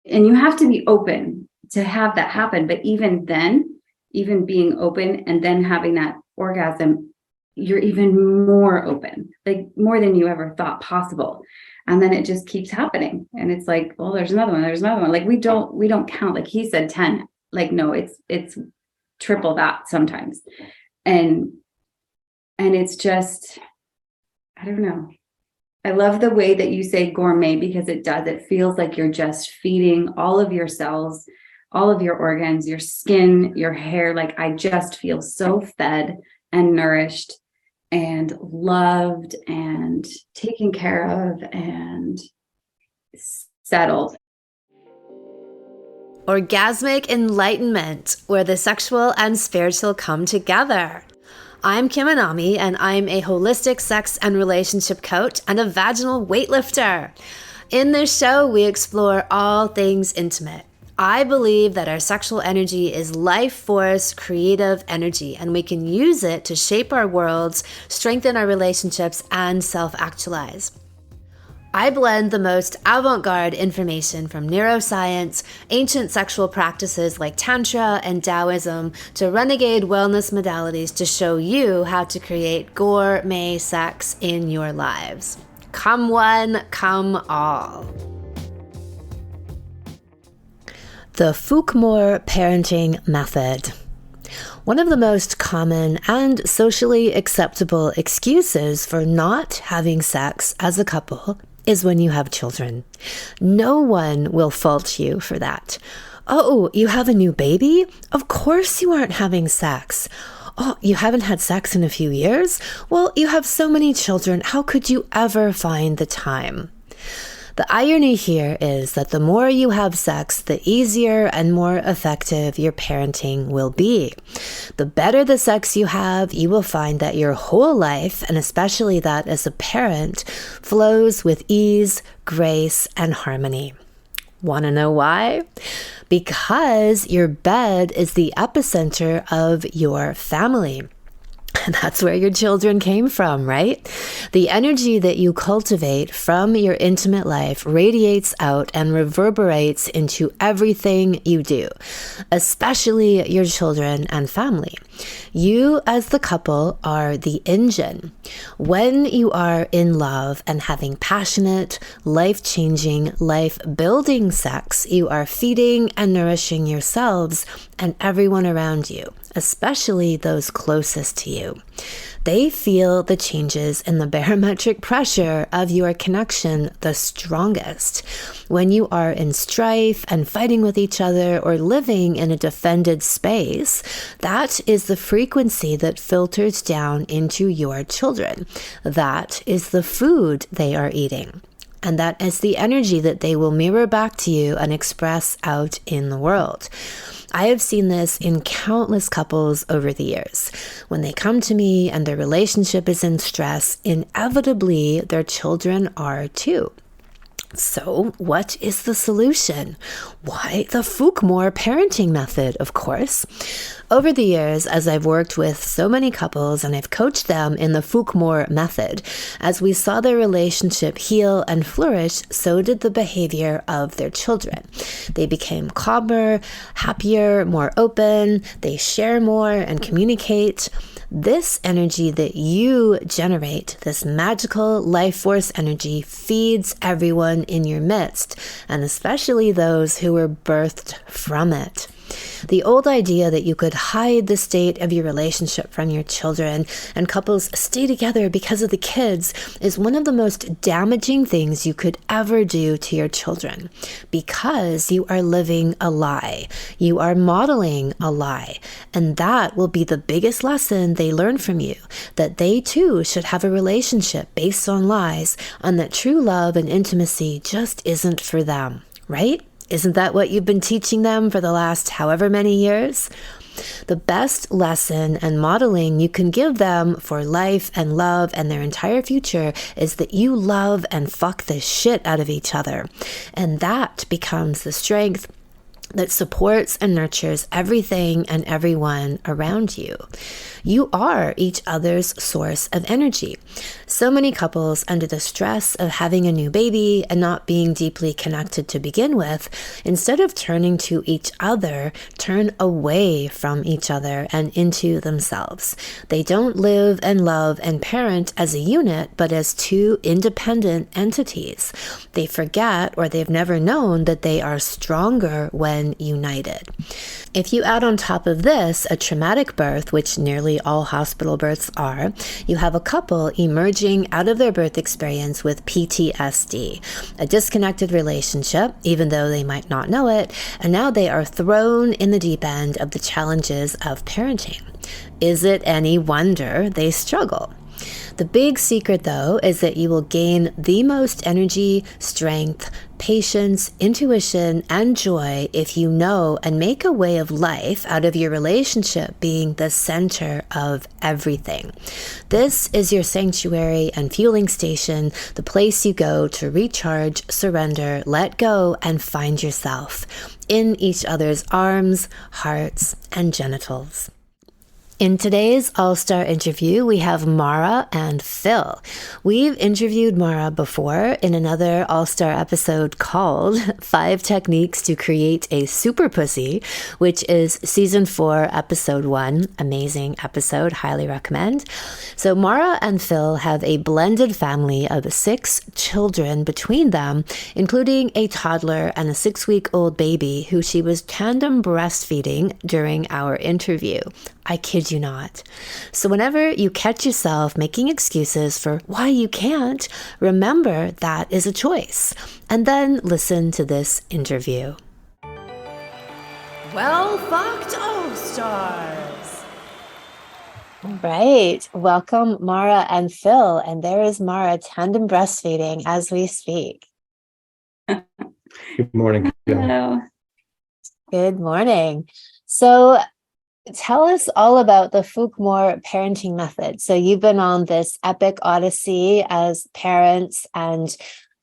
And you have to be open to have that happen. But even then, even being open and then having that orgasm, you're even more open, like more than you ever thought possible. And then it just keeps happening. And it's like, well, there's another one, there's another one. Like we don't count. Like he said 10. Like, no, it's triple that sometimes. And it's just, I don't know. I love the way that you say gourmet, because it does. It feels like you're just feeding all of your cells, all of your organs, your skin, your hair. Like I just feel so fed and nourished and loved and taken care of and settled. Orgasmic enlightenment, where the sexual and spiritual come together. I'm Kim Anami, and I'm a holistic sex and relationship coach and a vaginal weightlifter. In this show, we explore all things intimate. I believe that our sexual energy is life force, creative energy, and we can use it to shape our worlds, strengthen our relationships, and self-actualize. I blend the most avant-garde information from neuroscience, ancient sexual practices like Tantra and Taoism, to renegade wellness modalities to show you how to create gourmet sex in your lives. Come one, come all. The FÜKMOR parenting method. One of the most common and socially acceptable excuses for not having sex as a couple is when you have children. No one will fault you for that. Oh, you have a new baby? Of course you aren't having sex. Oh, you haven't had sex in a few years? Well, you have so many children. How could you ever find the time? The irony here is that the more you have sex, the easier and more effective your parenting will be. The better the sex you have, you will find that your whole life, and especially that as a parent, flows with ease, grace, and harmony. Want to know why? Because your bed is the epicenter of your family. And that's where your children came from, right? The energy that you cultivate from your intimate life radiates out and reverberates into everything you do, especially your children and family. You, as the couple, are the engine. When you are in love and having passionate, life-changing, life-building sex, you are feeding and nourishing yourselves and everyone around you, especially those closest to you. They feel the changes in the barometric pressure of your connection the strongest. When you are in strife and fighting with each other or living in a defended space, that is the frequency that filters down into your children. That is the food they are eating. And that is the energy that they will mirror back to you and express out in the world. I have seen this in countless couples over the years. When they come to me and their relationship is in stress, inevitably their children are too. So what is the solution? Why, the FÜKMOR parenting method, of course. Over the years, as I've worked with so many couples and I've coached them in the FÜKMOR method, as we saw their relationship heal and flourish, so did the behavior of their children. They became calmer, happier, more open, they share more and communicate. This energy that you generate, this magical life force energy, feeds everyone in your midst, and especially those who were birthed from it. The old idea that you could hide the state of your relationship from your children and couples stay together because of the kids is one of the most damaging things you could ever do to your children, because you are living a lie. You are modeling a lie. And that will be the biggest lesson they learn from you, that they too should have a relationship based on lies, and that true love and intimacy just isn't for them, right? Isn't that what you've been teaching them for the last however many years? The best lesson and modeling you can give them for life and love and their entire future is that you love and fuck the shit out of each other. And that becomes the strength that supports and nurtures everything and everyone around you. You are each other's source of energy. So many couples, under the stress of having a new baby and not being deeply connected to begin with, instead of turning to each other, turn away from each other and into themselves. They don't live and love and parent as a unit, but as two independent entities. They forget, or they've never known, that they are stronger when united. If you add on top of this a traumatic birth, which nearly all hospital births are, you have a couple emerging out of their birth experience with PTSD, a disconnected relationship, even though they might not know it, and now they are thrown in the deep end of the challenges of parenting. Is it any wonder they struggle? The big secret, though, is that you will gain the most energy, strength, patience, intuition, and joy if you know and make a way of life out of your relationship being the center of everything. This is your sanctuary and fueling station, the place you go to recharge, surrender, let go, and find yourself in each other's arms, hearts, and genitals. In today's All-Star interview, we have Mara and Phil. We've interviewed Mara before in another All-Star episode called 5 Techniques to Create a Super Pussy, which is season 4, episode 1. Amazing episode, highly recommend. So Mara and Phil have a blended family of 6 children between them, including a toddler and a 6-week-old baby who she was tandem breastfeeding during our interview. I kid you not. So whenever you catch yourself making excuses for why you can't, remember that is a choice. And then listen to this interview. Well fucked All-Stars. All right. Welcome, Mara and Phil. And there is Mara tandem breastfeeding as we speak. Good morning. Hello. Good morning. So tell us all about the FÜKMOR parenting method. So you've been on this epic odyssey as parents and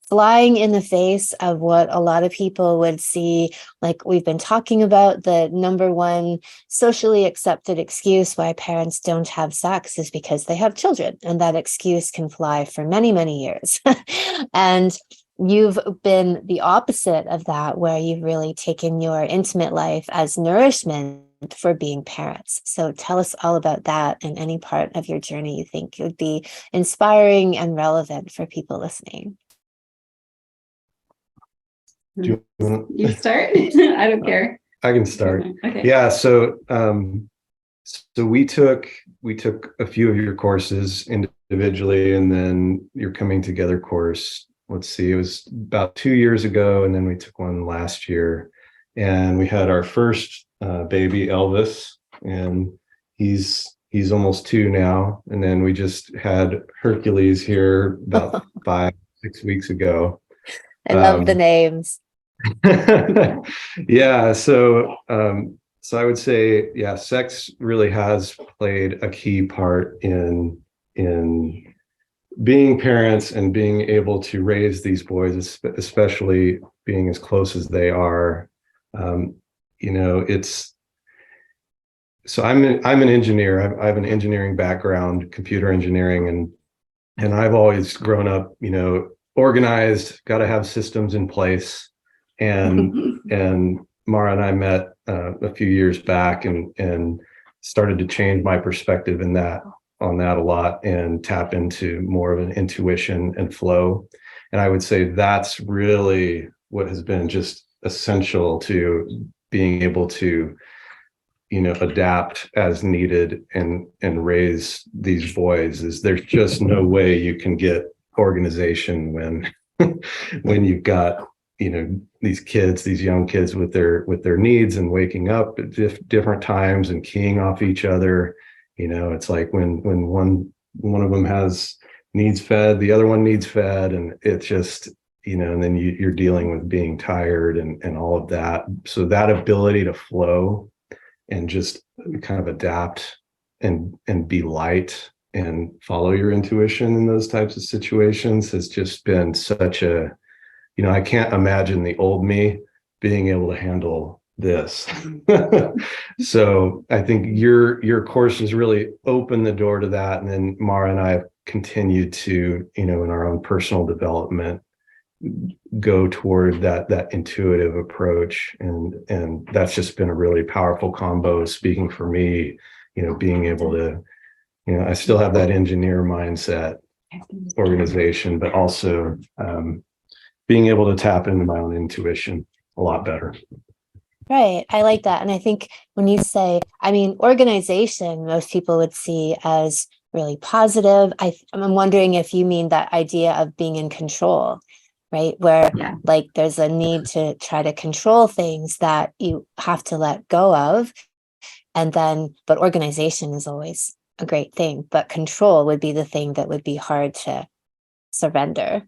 flying in the face of what a lot of people would see, like we've been talking about, the number one socially accepted excuse why parents don't have sex is because they have children. And that excuse can fly for many, many years. And you've been the opposite of that, where you've really taken your intimate life as nourishment for being parents. So tell us all about that and any part of your journey you think would be inspiring and relevant for people listening. Do You start? I don't care. I can start. Okay. Yeah. So we took a few of your courses individually, and then your coming together course. Let's see, it was about 2 years ago, and then we took one last year, and we had our first baby, Elvis, and he's almost 2 now. And then we just had Hercules here about 5-6 weeks ago. I love the names. Yeah. So I would say, yeah, sex really has played a key part in being parents and being able to raise these boys, especially being as close as they are. So I'm an engineer. I have an engineering background, computer engineering, and I've always grown up, organized, got to have systems in place. And Mara and I met a few years back and started to change my perspective on that a lot and tap into more of an intuition and flow. And I would say that's really what has been just essential to being able to, adapt as needed and raise these boys. Is there's just no way you can get organization when you've got, these young kids with their needs and waking up at different times and keying off each other. It's like when one of them has needs fed, the other one needs fed, and it's just, and then you're dealing with being tired and all of that. So that ability to flow and just kind of adapt and be light and follow your intuition in those types of situations has just been such a, I can't imagine the old me being able to handle this. So I think your course has really opened the door to that. And then Mara and I have continued to, in our own personal development, go toward that intuitive approach. And that's just been a really powerful combo, speaking for me, being able to, I still have that engineer mindset, organization, but also being able to tap into my own intuition a lot better. Right. I like that. And I think when you say, organization, most people would see as really positive. I'm wondering if you mean that idea of being in control, right? Where like there's a need to try to control things that you have to let go of. And then, but organization is always a great thing, but control would be the thing that would be hard to surrender.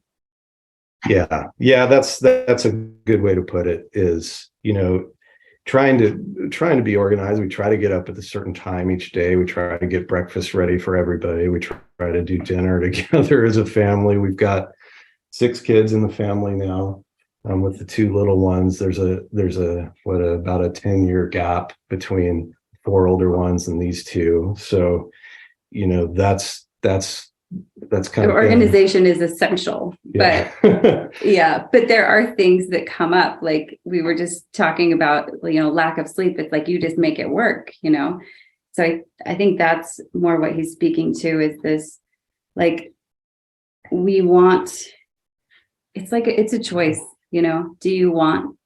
Yeah, that's a good way to put it, is, trying to be organized. We try to get up at a certain time each day. We try to get breakfast ready for everybody. We try to do dinner together as a family. We've got 6 kids in the family now. With the 2 little ones, there's about a 10-year gap between 4 older ones and these 2. So, that's kind of organization is essential. Yeah. But but there are things that come up, like we were just talking about, lack of sleep. It's like you just make it work, So I think that's more what he's speaking to, is this, like, it's a choice, do you want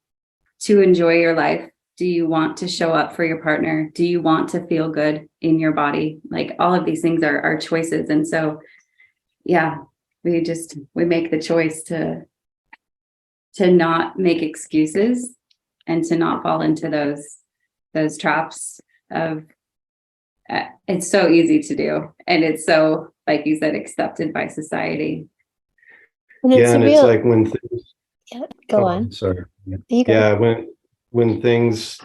to enjoy your life? Do you want to show up for your partner? Do you want to feel good in your body? Like, all of these things are choices. And so, we make the choice to not make excuses and to not fall into those traps of, it's so easy to do. And it's so, like you said, accepted by society. And it's like when things, go on. Sorry. When things,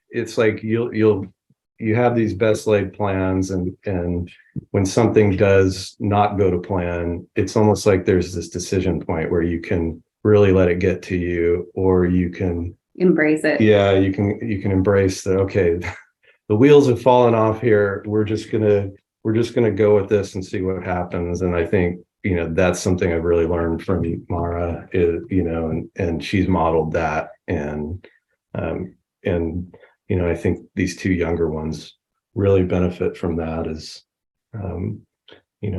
it's like you have these best laid plans, and when something does not go to plan, it's almost like there's this decision point where you can really let it get to you, or you can embrace it. Yeah, you can embrace that. Okay, the wheels have fallen off here. We're just gonna go with this and see what happens. And I think, that's something I've really learned from Mara, is, and she's modeled that. And I think these 2 younger ones really benefit from that. Is,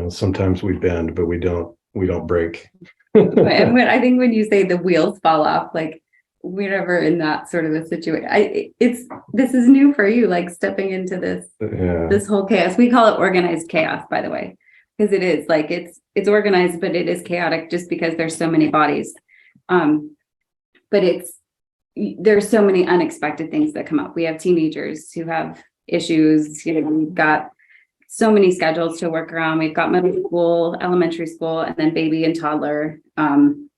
sometimes we bend, but we don't break. And I think when you say the wheels fall off, like, we're never in that sort of a situation. This is new for you, like stepping into this whole chaos. We call it organized chaos, by the way, because it is, like, it's organized, but it is chaotic just because there's so many bodies. But there's so many unexpected things that come up. We have teenagers who have issues. We've got so many schedules to work around. We've got middle school, elementary school, and then baby and toddler. And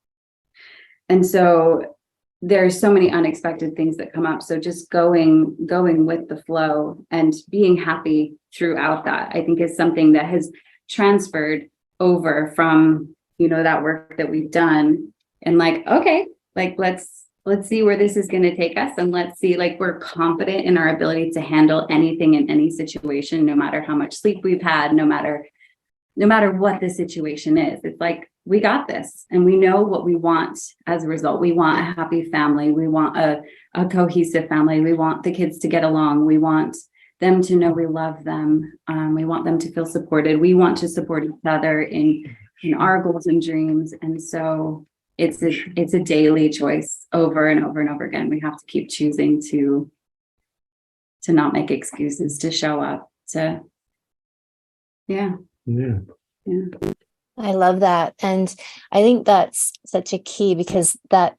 so there's so many unexpected things that come up. So just going with the flow and being happy throughout that, I think, is something that has transferred over from, that work that we've done. And like, okay, like, let's see where this is going to take us. And let's see, like, we're confident in our ability to handle anything in any situation, no matter how much sleep we've had, no matter what the situation is. It's like, we got this, and we know what we want as a result. We want a happy family. We want a cohesive family. We want the kids to get along. We want them to know we love them. We want them to feel supported. We want to support each other in our goals and dreams. And so it's a daily choice over and over and over again. We have to keep choosing to not make excuses, to show up, Yeah. I love that. And I think that's such a key, because that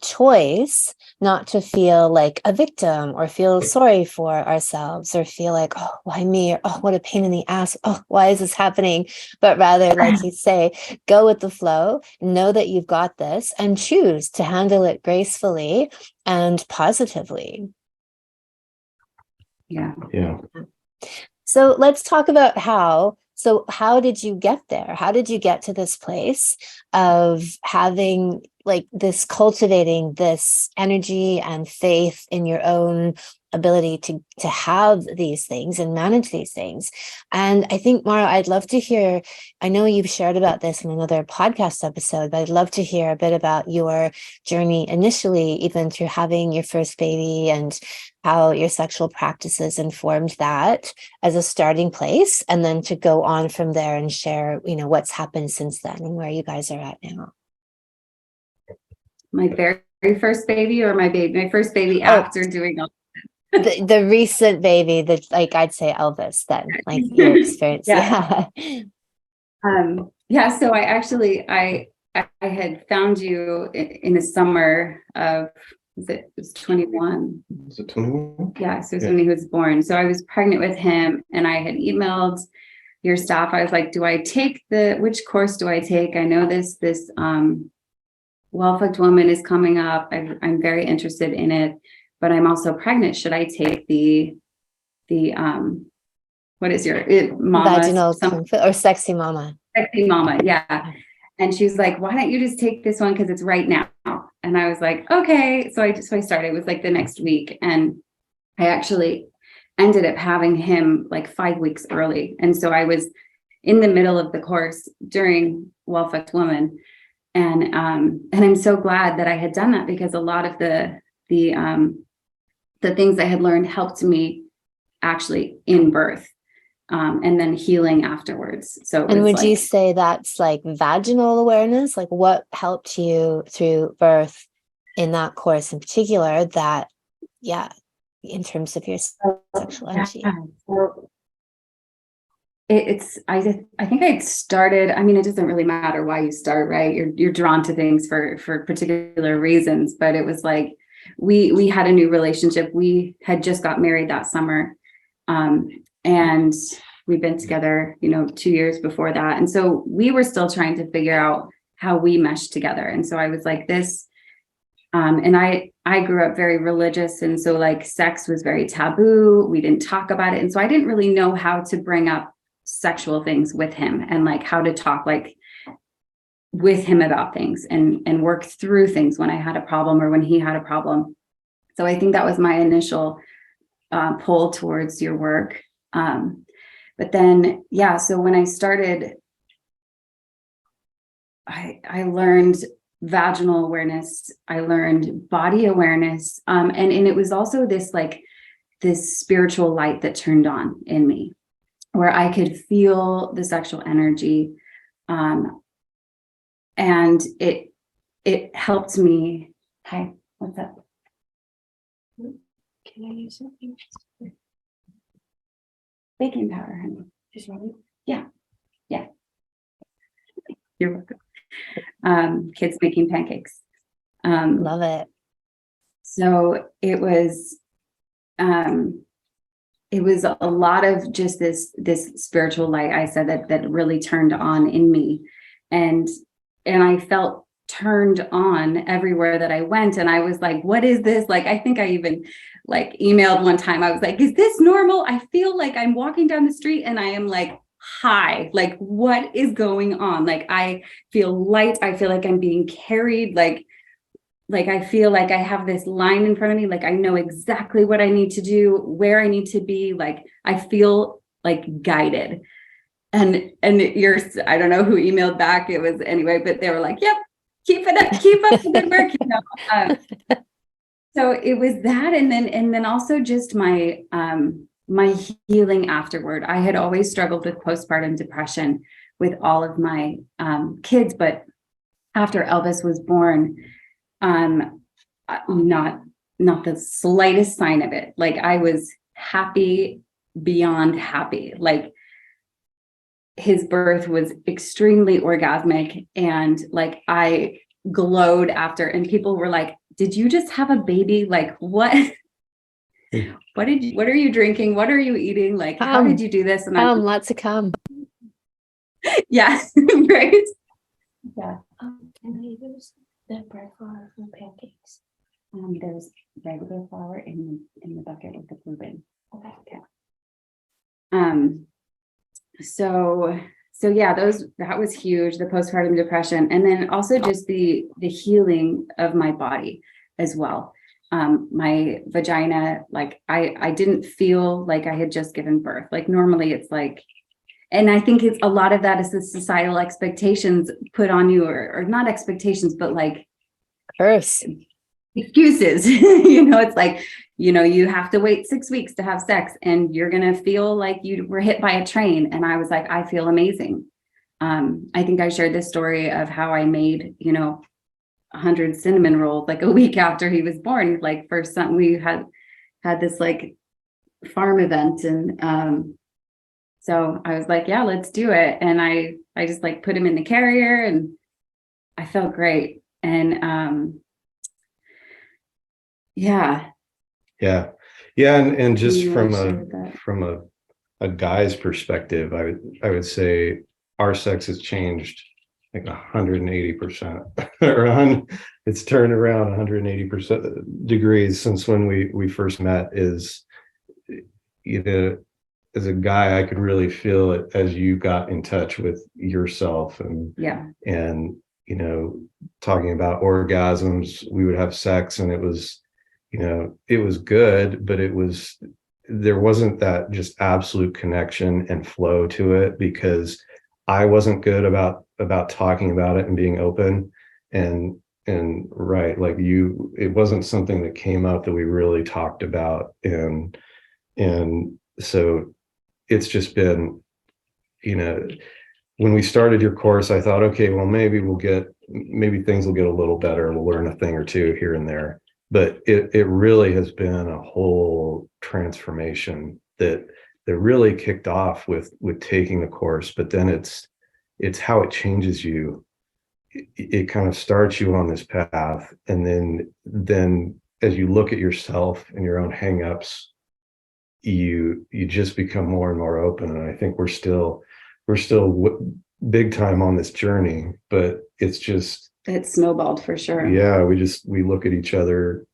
choice not to feel like a victim or feel sorry for ourselves or feel like, oh, why me? Or, oh, what a pain in the ass. Oh, why is this happening? But rather, like you say, go with the flow, know that you've got this, and choose to handle it gracefully and positively. Yeah. So let's talk about how did you get there? How did you get to this place of having like this cultivating this energy and faith in your own ability to have these things and manage these things. And I think, Mara, I'd love to hear, I know you've shared about this in another podcast episode, but I'd love to hear a bit about your journey initially, even through having your first baby, and how your sexual practices informed that as a starting place, and then to go on from there and share, what's happened since then and where you guys are at now. My very first baby, or my first baby after doing all the recent baby, that, like, I'd say Elvis, then, like, your experience. Yeah. So I actually I had found you in the summer of, it was 21. Was it 21? Yeah, so it's when he was born. So I was pregnant with him, and I had emailed your staff. I was like, which course do I take? I know this well-fucked woman is coming up. I'm very interested in it, but I'm also pregnant. Should I take the what is mama? Vaginal or sexy mama? Sexy mama, yeah. And she's like, why don't you just take this one, because it's right now? And I was like, okay. So I started. It was like the next week, and I actually ended up having him like 5 weeks early. And so I was in the middle of the course during Well-Fucked Woman. And I'm so glad that I had done that, because a lot of the things I had learned helped me actually in birth, and then healing afterwards. So, and would you say that's like vaginal awareness? Like, what helped you through birth in that course in particular? That, in terms of your sexual energy. So I think I started, I mean, it doesn't really matter why you start, right? You're drawn to things for particular reasons, but it was like, we had a new relationship. We had just got married that summer. And we've been together, 2 years before that. And so we were still trying to figure out how we meshed together. And so I was like this, and I grew up very religious. And so like sex was very taboo. We didn't talk about it. And so I didn't really know how to bring up sexual things with him, and like how to talk like with him about things, and work through things when I had a problem or when he had a problem. So I think that was my initial pull towards your work. But then, so when I started, I learned vaginal awareness. I learned body awareness. And it was also this spiritual light that turned on in me, where I could feel the sexual energy. And it helped me. Hi, what's up? Can I use something? Baking powder, honey. Just running? Yeah. You're welcome. Kids making pancakes. Love it. So it was a lot of just this spiritual light, I said, that really turned on in me, and I felt turned on everywhere that I went. And I was like, what is this? Like, I think I even emailed one time. I was like, is this normal? I feel like I'm walking down the street and I am like high. Like, what is going on? Like, I feel light. I feel like I'm being carried. Like I feel like I have this line in front of me. Like, I know exactly what I need to do, where I need to be. Like, I feel like guided. And I don't know who emailed back. It was anyway, but they were like, yep, keep up the good work. So it was that. And then also just my healing afterward. I had always struggled with postpartum depression with all of my kids, but after Elvis was born, not the slightest sign of it. Like, I was happy beyond happy. Like, his birth was extremely orgasmic, and like I glowed after, and people were like, did you just have a baby? Like, what what are you drinking? What are you eating? Like, how did you do this? And lots to come. Yeah. Right. Yeah. Can I use the bread flour for pancakes? There's regular flour in the bucket with the blue bin. Okay. So so yeah, that was huge, the postpartum depression. And then also just the healing of my body as well. My vagina, like I didn't feel like I had just given birth. Like normally it's like, and I think it's a lot of that is the societal expectations put on you, or not expectations, but like Curse. excuses. It's like, you have to wait 6 weeks to have sex and you're going to feel like you were hit by a train. And I was like, I feel amazing. I think I shared this story of how I made, 100 cinnamon rolls like a week after he was born. Like for something, we had this like farm event. And so I was like, yeah, let's do it. And I just like put him in the carrier and I felt great. And yeah. And just You from shared that. a guy's perspective, I would say our sex has changed like 180%, it's turned around 180% degrees since when we first met. Is, as a guy, I could really feel it as you got in touch with yourself and talking about orgasms. We would have sex and it was good, but there wasn't that just absolute connection and flow to it, because I wasn't good about talking about it and being open, and right, like it wasn't something that came up that we really talked about. And so it's just been, when we started your course, I thought, okay, well, maybe things will get a little better. We'll learn a thing or two here and there. But it really has been a whole transformation that really kicked off with taking the course. But then it's how it changes you. It kind of starts you on this path, and then as you look at yourself and your own hangups, you just become more and more open. And I think we're still big time on this journey, but it snowballed for sure. Yeah, we look at each other,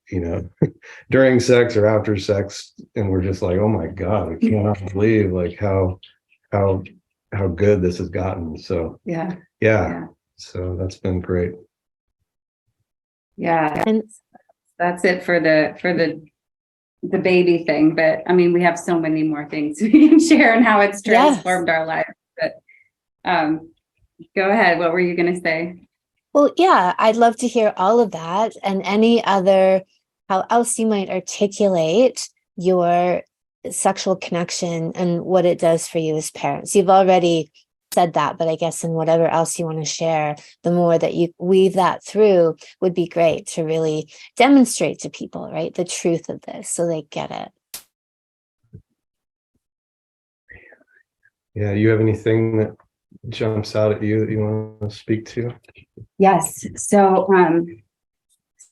during sex or after sex, and we're just like, oh my God, we cannot believe like how good this has gotten. So yeah. So that's been great. Yeah. And that's it for the baby thing. But I mean, we have so many more things we can share and how it's transformed our lives. But go ahead. What were you going to say? Well, yeah, I'd love to hear all of that and any other, how else you might articulate your sexual connection and what it does for you as parents. You've already said that, but I guess in whatever else you want to share, the more that you weave that through would be great to really demonstrate to people, right, the truth of this so they get it. Yeah, you have anything that jumps out at you that you want to speak to? Yes. So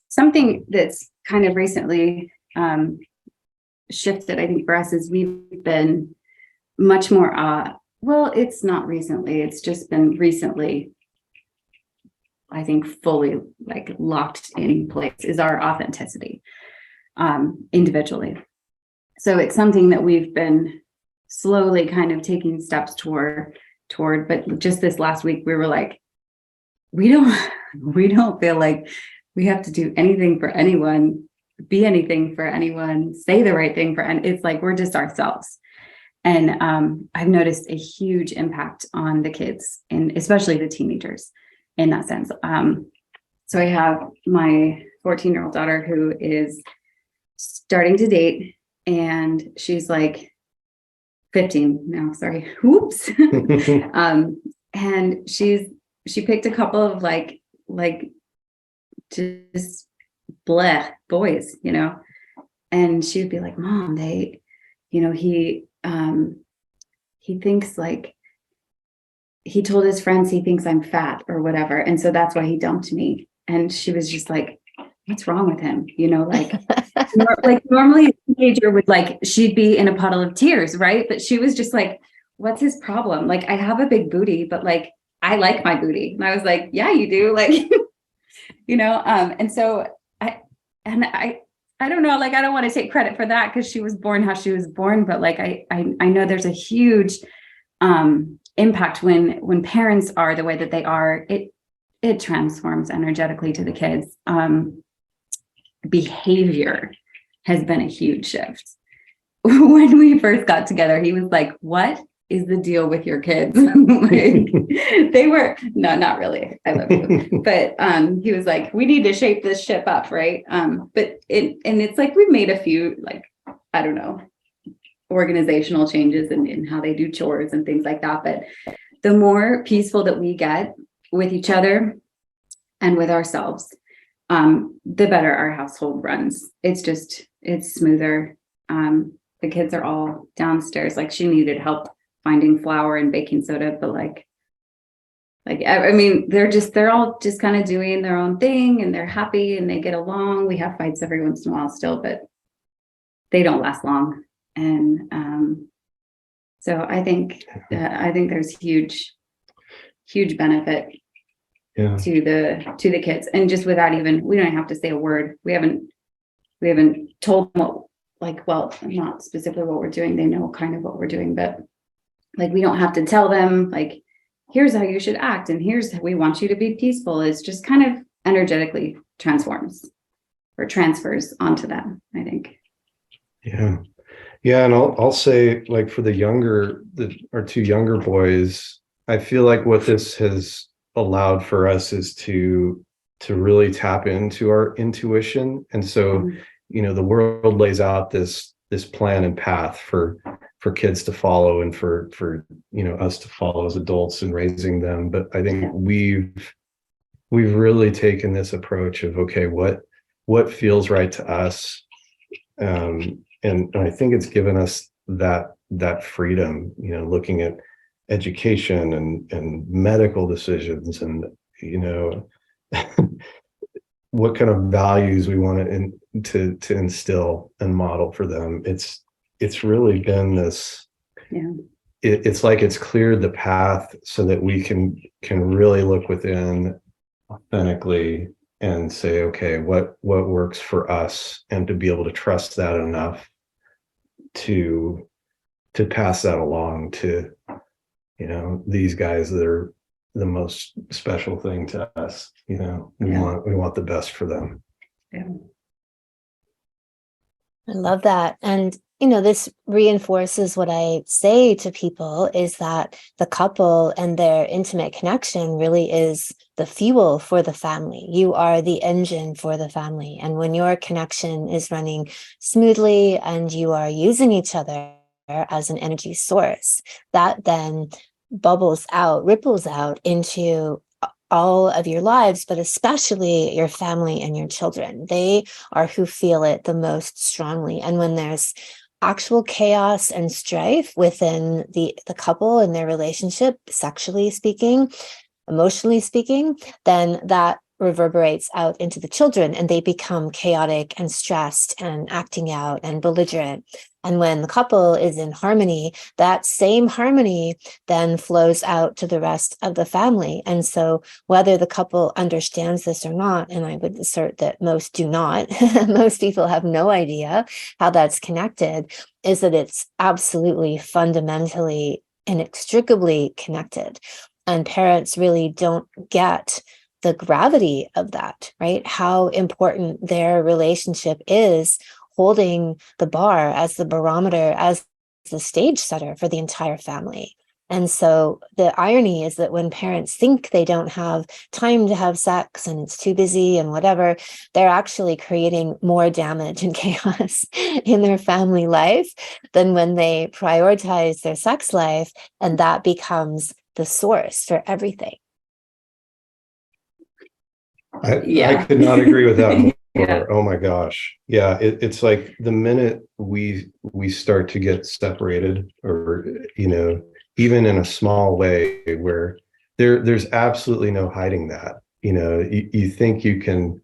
something that's kind of recently shifted, I think, for us is we've been much more well, it's not recently, it's just been recently, I think, fully like locked in place is our authenticity individually. So it's something that we've been slowly kind of taking steps toward, but just this last week we were like, we don't feel like we have to do anything for anyone, be anything for anyone, say the right thing it's like we're just ourselves. And I've noticed a huge impact on the kids, and especially the teenagers in that sense. So I have my 14-year-old daughter who is starting to date, and she's like 15 now, sorry. Whoops. And she picked a couple of like just bleh boys, and she would be like, Mom, he thinks like, he told his friends he thinks I'm fat or whatever. And so that's why he dumped me. And she was just like, what's wrong with him? Like, like normally a teenager would she'd be in a puddle of tears, right? But she was just like, what's his problem? Like, I have a big booty, but like, I like my booty. And I was like, yeah, you do. Like, and so I don't know, like, I don't want to take credit for that because she was born how she was born, but like, I know there's a huge impact when parents are the way that they are, it transforms energetically to the kids. Behavior has been a huge shift. When we first got together, he was like, what is the deal with your kids? Like, they were, no, not really. I love you. But he was like, we need to shape this ship up, right? And it's like we've made a few, like, I don't know, organizational changes in how they do chores and things like that. But the more peaceful that we get with each other and with ourselves, the better our household runs. It's smoother. The kids are all downstairs. Like, she needed help finding flour and baking soda, but I mean, they're all just kind of doing their own thing, and they're happy and they get along. We have fights every once in a while still, but they don't last long. And so I think there's huge benefit to the kids, and just without even, we don't have to say a word. We haven't told them not specifically what we're doing. They know kind of what we're doing, but like, we don't have to tell them, like, here's how you should act, and we want you to be peaceful. It's just kind of energetically transforms or transfers onto them, I think. Yeah. And I'll say, like, for our two younger boys, I feel like what this has allowed for us is to really tap into our intuition. And so, the world lays out this plan and path for kids to follow, and for us to follow as adults in raising them. But I think we've really taken this approach of, okay, what feels right to us, and I think it's given us that freedom, looking at education and medical decisions, and what kind of values we want to instill and model for them. It's really been this, it's like it's cleared the path so that we can really look within authentically and say, okay, what works for us, and to be able to trust that enough to pass that along to these guys that are the most special thing to us. We want the best for them. I love that. And this reinforces what I say to people, is that the couple and their intimate connection really is the fuel for the family. You are the engine for the family. And when your connection is running smoothly and you are using each other as an energy source, that then ripples out into all of your lives, but especially your family and your children. They are who feel it the most strongly. And when there's actual chaos and strife within the couple and their relationship, sexually speaking, emotionally speaking, then that reverberates out into the children, and they become chaotic and stressed and acting out and belligerent. And when the couple is in harmony, that same harmony then flows out to the rest of the family. And so whether the couple understands this or not, and I would assert that most do not, most people have no idea how that's connected, is that it's absolutely fundamentally inextricably connected. And parents really don't get the gravity of that, right? How important their relationship is, holding the bar as the barometer, as the stage setter for the entire family. And so the irony is that when parents think they don't have time to have sex and it's too busy and whatever, they're actually creating more damage and chaos in their family life than when they prioritize their sex life, and that becomes the source for everything. I could not agree with that more. Yeah. Oh my gosh. Yeah. It's like the minute we start to get separated, or, even in a small way, where there's absolutely no hiding that, you think you can,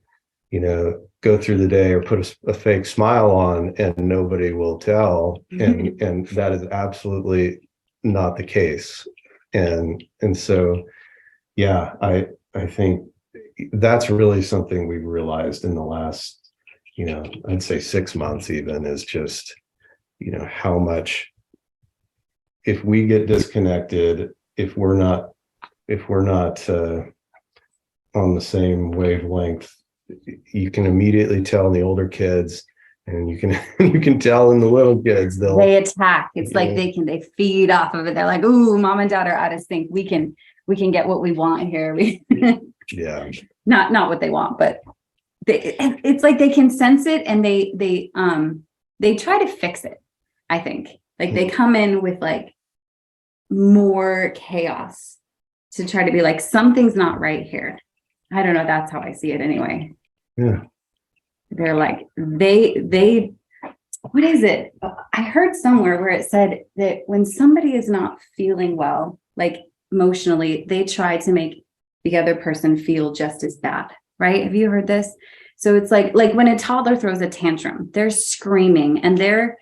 go through the day or put a fake smile on and nobody will tell. And that is absolutely not the case. And so, yeah, I think that's really something we've realized in the last, I'd say 6 months even, is just, how much, if we get disconnected, if we're not on the same wavelength, you can immediately tell in the older kids, and you can you can tell in the little kids. They attack. It's like they feed off of it. They're like, ooh, mom and dad are out of sync. We can get what we want here. Yeah. Not what they want, but it's like they can sense it, and they try to fix it. I think like they come in with like more chaos to try to be like, something's not right here. I don't know. That's how I see it anyway. Yeah. They're like, they, what is it? I heard somewhere where it said that when somebody is not feeling well, like emotionally, they try to make the other person feel just as bad. Right? Have you heard this? So it's like when a toddler throws a tantrum, they're screaming, and their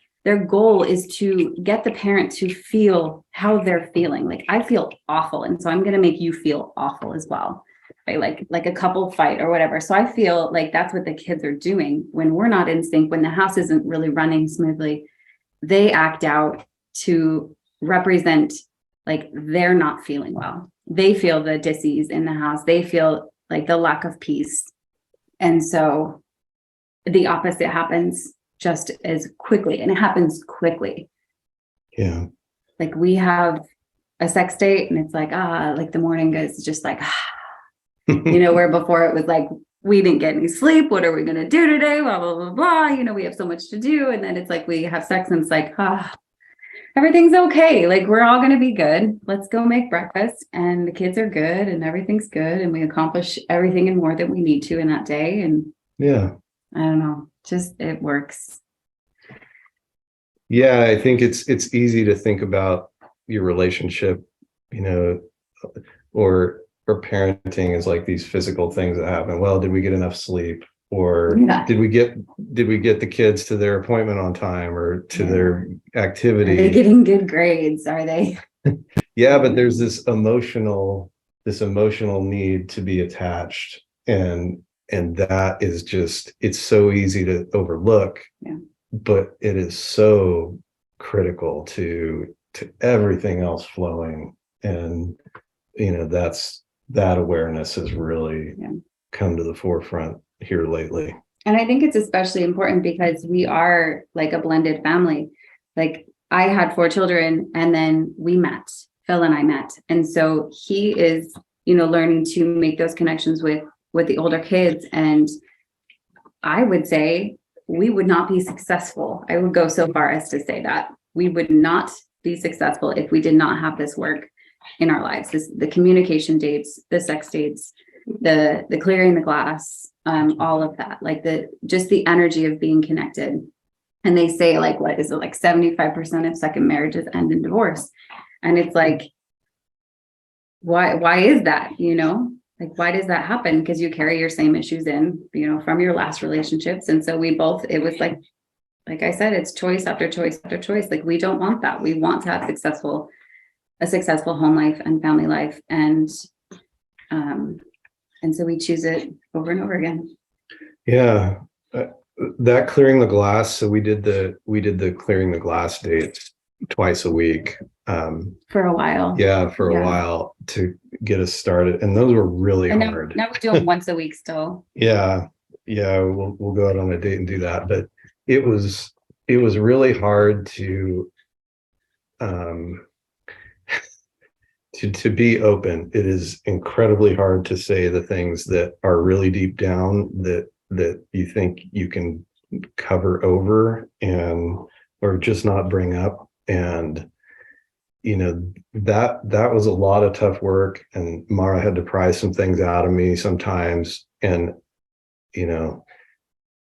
goal is to get the parent to feel how they're feeling. Like, I feel awful, and so I'm going to make you feel awful as well. Right? Like a couple fight or whatever. So I feel like that's what the kids are doing when we're not in sync, when the house isn't really running smoothly. They act out to represent like they're not feeling well. They feel the dis-ease in the house. They feel like the lack of peace. And so the opposite happens just as quickly, and it happens quickly. Yeah. Like we have a sex date, and it's like, like the morning is just like, where before it was like, we didn't get any sleep. What are we going to do today? Blah, blah, blah, blah. We have so much to do. And then it's like, we have sex, and it's like, everything's okay. Like, we're all going to be good. Let's go make breakfast, and the kids are good, and everything's good. And we accomplish everything and more that we need to in that day. And yeah, I don't know, just, it works. Yeah. I think it's easy to think about your relationship, or parenting as like these physical things that happen. Well, did we get enough sleep? Or did we get the kids to their appointment on time, or to their activity? Are they getting good grades? Are they? Yeah, but there's this emotional need to be attached, and that is just, it's so easy to overlook. Yeah. But it is so critical to everything else flowing. And that awareness has really come to the forefront here lately. And I think it's especially important because we are like a blended family. Like, I had 4 children, and then Phil and I met. And so he is, learning to make those connections with the older kids. And I would say we would not be successful. I would go so far as to say that we would not be successful if we did not have this work in our lives. The communication dates, the sex dates, the clearing the glass, all of that, like just the energy of being connected. And they say, like, what is it, like 75% of second marriages end in divorce. And it's like, why is that? Like, why does that happen? Because you carry your same issues in, from your last relationships. And so it was like I said, it's choice after choice after choice. Like, we don't want that. We want to have a successful home life and family life. And so we choose it over and over again. Yeah. That clearing the glass. So we did the clearing the glass dates twice a week. For a while. Yeah, for a while to get us started. And those were really hard. Now we do them once a week still. Yeah. We'll go out on a date and do that. But it was really hard to be open. It is incredibly hard to say the things that are really deep down that you think you can cover over or just not bring up. And that was a lot of tough work, and Mara had to pry some things out of me sometimes. And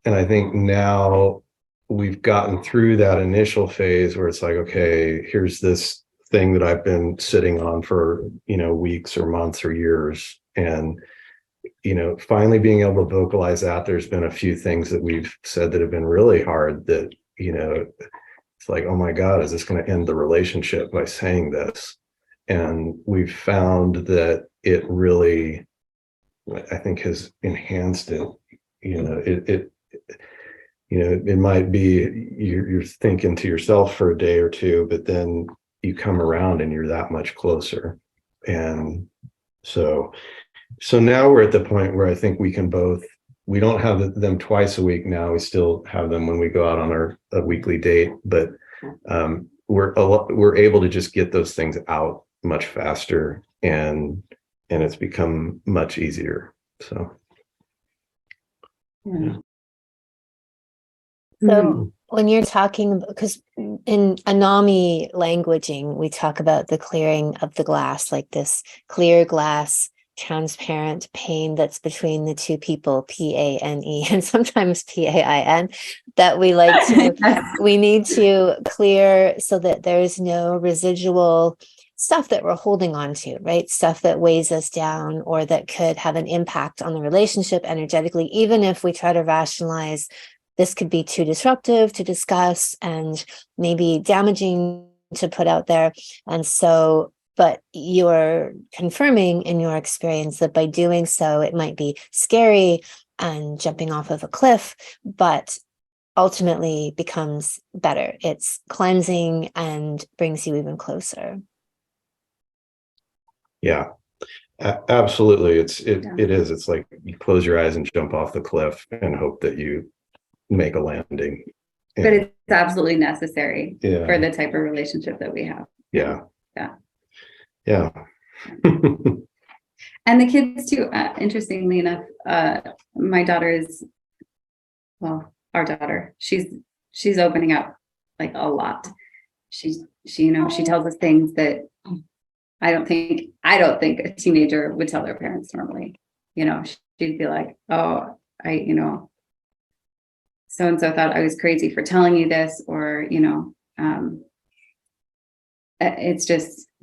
I think now we've gotten through that initial phase where it's like, okay, here's this thing that I've been sitting on for weeks or months or years, and finally being able to vocalize that. There's been a few things that we've said that have been really hard, that it's like, oh my God, is this going to end the relationship by saying this? And we've found that it really, I think, has enhanced it. It might be you're thinking to yourself for a day or two, but then you come around and you're that much closer. And so now we're at the point where I think we can both, we don't have them twice a week now. We still have them when we go out on a weekly date, but we're able to just get those things out much faster, and it's become much easier. So. Yeah. So when you're talking, because in Anami languaging, we talk about the clearing of the glass, like this clear glass, transparent pane that's between the two people, P-A-N-E, and sometimes P-A-I-N, that we like to, we need to clear so that there's no residual stuff that we're holding on to, right? Stuff that weighs us down or that could have an impact on the relationship energetically, even if we try to rationalize this could be too disruptive to discuss and maybe damaging to put out there. And so, but you're confirming in your experience that by doing so, it might be scary and jumping off of a cliff, but ultimately becomes better. It's cleansing and brings you even closer. Yeah, absolutely. It is. It's like you close your eyes and jump off the cliff and hope that you make a landing. But it's absolutely necessary Yeah. for the type of relationship that we have. Yeah. Yeah. Yeah. And the kids too, interestingly enough, my daughter is, well, our daughter, she's opening up like a lot. She tells us things that I don't think a teenager would tell their parents normally. She'd be like, oh, so-and-so thought I was crazy for telling you this, or,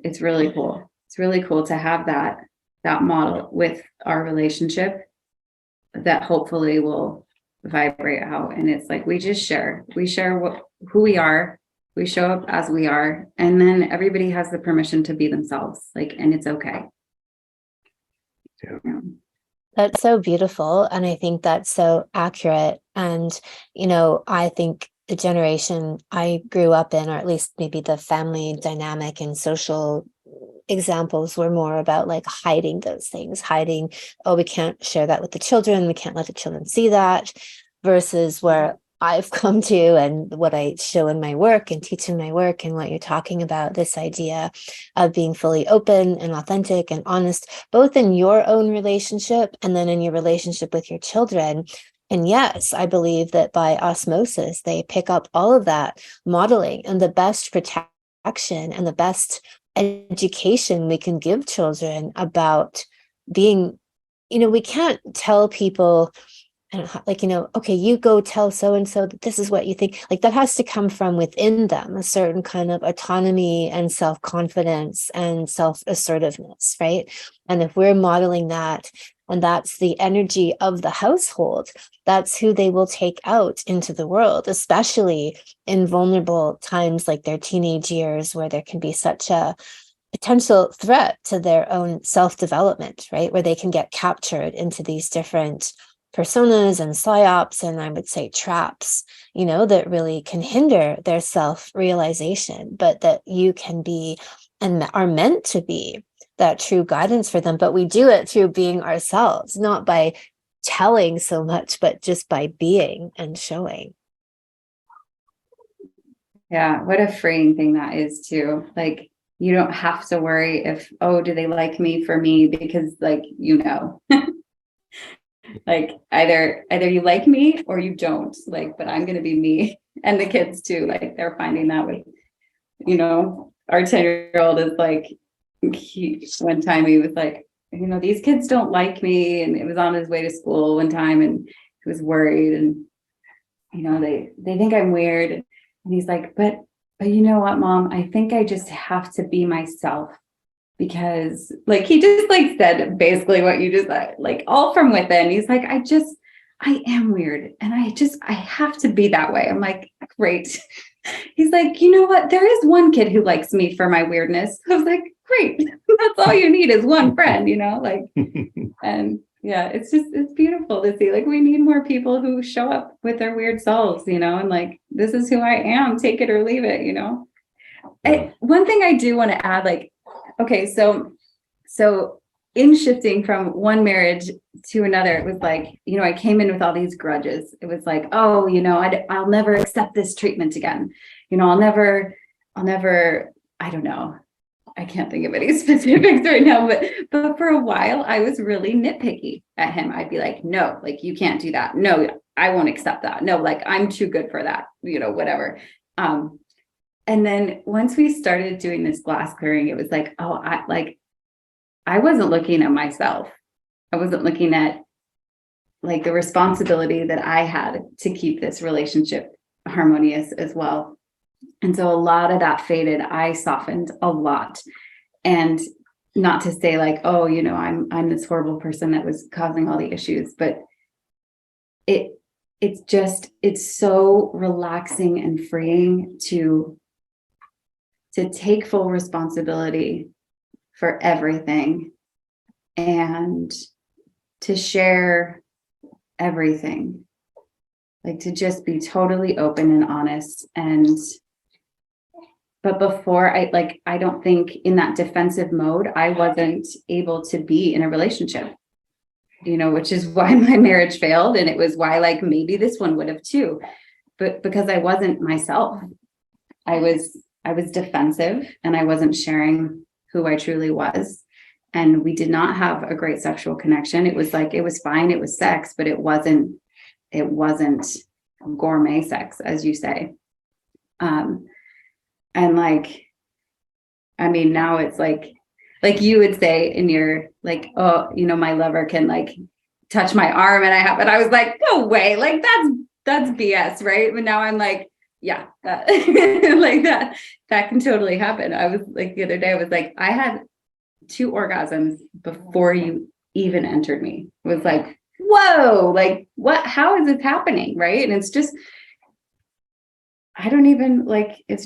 it's really cool. It's really cool to have that model with our relationship that hopefully will vibrate out. And it's like, we share who we are, we show up as we are, and then everybody has the permission to be themselves, and it's okay. Yeah. That's so beautiful. And I think that's so accurate. And, I think the generation I grew up in, or at least maybe the family dynamic and social examples were more about like hiding those things, oh, we can't share that with the children. We can't let the children see that, versus where I've come to and what I show in my work and teach in my work, and what you're talking about, this idea of being fully open and authentic and honest, both in your own relationship and then in your relationship with your children. And yes, I believe that by osmosis, they pick up all of that modeling, and the best protection and the best education we can give children about being, we can't tell people, okay, you go tell so-and-so that this is what you think. Like, that has to come from within them, a certain kind of autonomy and self-confidence and self-assertiveness, right? And if we're modeling that, and that's the energy of the household, that's who they will take out into the world, especially in vulnerable times like their teenage years, where there can be such a potential threat to their own self-development, right? Where they can get captured into these different personas and psyops, and I would say traps, that really can hinder their self-realization, but that you can be and are meant to be that true guidance for them. But we do it through being ourselves, not by telling so much, but just by being and showing. Yeah, what a freeing thing that is too. Like, you don't have to worry if, oh, do they like me for me? Because like either you like me or you don't, but I'm going to be me. And the kids too, they're finding that with, our 10-year-old is one time he was like, these kids don't like me. And it was on his way to school one time, and he was worried, and, they think I'm weird. And he's like, but you know what, Mom, I think I just have to be myself. Because he just said basically what you just said, all from within. He's like, I am weird, and I have to be that way. I'm like, great. He's like, you know what? There is one kid who likes me for my weirdness. I was like, great. That's all you need is one friend, and yeah, it's beautiful to see. We need more people who show up with their weird selves, and this is who I am, take it or leave it, one thing I do want to add, okay, so so in shifting from one marriage to another, it was like, I came in with all these grudges. It was like, oh, I'll never accept this treatment again. I'll never, I don't know. I can't think of any specifics right now, but for a while I was really nitpicky at him. I'd be like, no, like, you can't do that. No, I won't accept that. No, like, I'm too good for that, whatever. And then once we started doing this glass clearing, it was like, oh, I wasn't looking at myself. I wasn't looking at like the responsibility that I had to keep this relationship harmonious as well. And so a lot of that faded. I softened a lot. And not to say like, oh, I'm this horrible person that was causing all the issues, but it's so relaxing and freeing to take full responsibility for everything and to share everything, like to just be totally open and honest. But before I don't think in that defensive mode, I wasn't able to be in a relationship, which is why my marriage failed. And it was why like maybe this one would have too, but because I wasn't myself, I was defensive and I wasn't sharing who I truly was. And we did not have a great sexual connection. It was like, it was fine. It was sex, but it wasn't gourmet sex, as you say. And like, I mean, now it's like you would say in your, like, oh, my lover can like touch my arm and I was like, no way, like that's BS, right? But now I'm like, yeah, that, like that can totally happen. I was like, the other day, I was like, I had 2 orgasms before you even entered me. It was like, whoa, like how is this happening? Right. And it's just, I don't even like, it's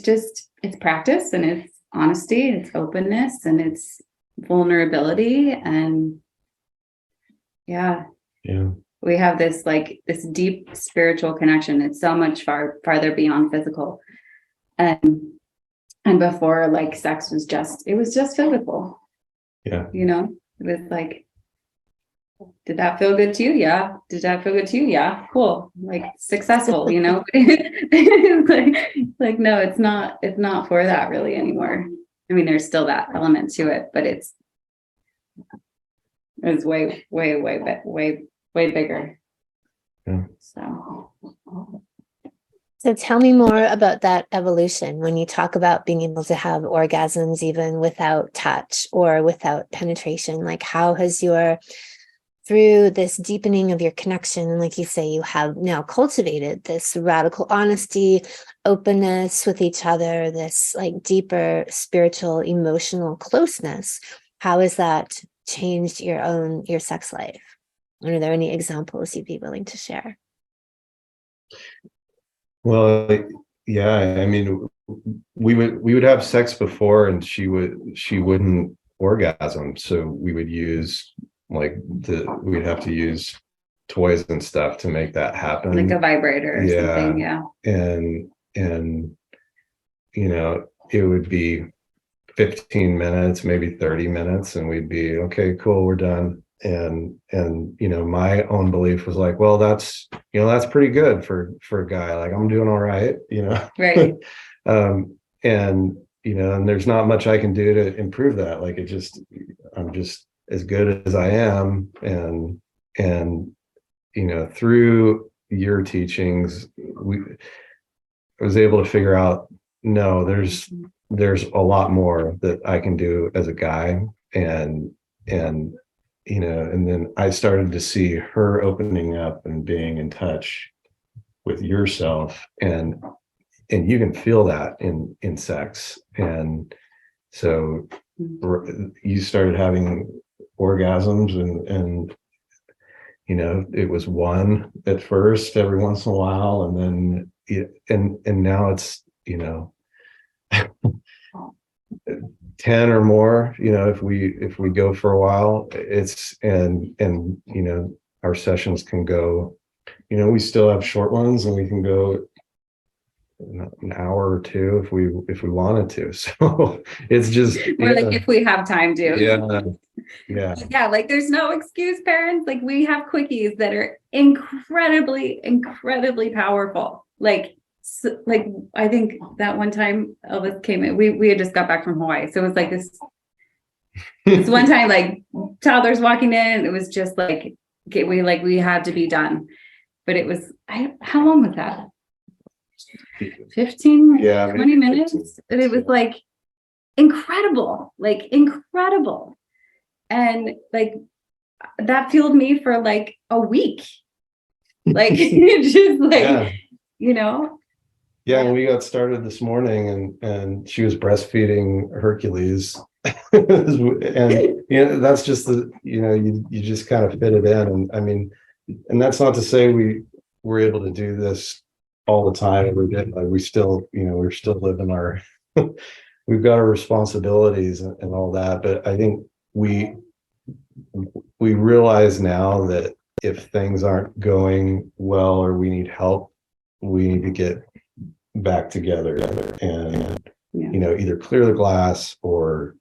practice and it's honesty, it's openness and it's vulnerability. And yeah. We have this deep spiritual connection. It's so much farther beyond physical. And before, like, sex was just physical. Yeah. It was like, did that feel good to you? Yeah. Did that feel good to you? Yeah. Cool. Like, successful, It's like, no, it's not for that really anymore. I mean, there's still that element to it, but it's way, way, way, way, way bigger. Yeah. So tell me more about that evolution when you talk about being able to have orgasms even without touch or without penetration. Like, how has through this deepening of your connection, and like you say, you have now cultivated this radical honesty, openness with each other, this like deeper spiritual, emotional closeness. How has that changed your sex life? And are there any examples you'd be willing to share? Well, yeah, I mean, we would have sex before and she wouldn't orgasm. So we would use we'd have to use toys and stuff to make that happen. Like a vibrator or something. Yeah. And it would be 15 minutes, maybe 30 minutes, and we'd be, okay, cool, we're done. And my own belief was like, well, that's pretty good for a guy. Like, I'm doing all right, Right. and there's not much I can do to improve that. Like, I'm just as good as I am. And through your teachings, I was able to figure out, no, there's a lot more that I can do as a guy. And then I started to see her opening up and being in touch with yourself, and you can feel that in sex. And so you started having orgasms, and it was one at first, every once in a while, and then and now it's 10 or more, if we go for a while, it's and our sessions can go, we still have short ones and we can go an hour or two if we wanted to. So it's just, We're like, if we have time to. yeah. Like there's no excuse, parents. Like we have quickies that are incredibly powerful. Like I think that one time Elvis came in, we had just got back from Hawaii. So it was like this one time, like toddlers walking in, it was just like, okay, we had to be done. But it was, how long was that? 15, 20 minutes. 15. And it was like incredible. And like that fueled me for like a week. Like just like, Yeah, and we got started this morning and she was breastfeeding Hercules. And that's just you just kind of fit it in. And I mean, and that's not to say we were able to do this all the time every day. Like we still, we're still living our we've got our responsibilities and all that. But I think we realize now that if things aren't going well or we need help, we need to get back together and either clear the glass or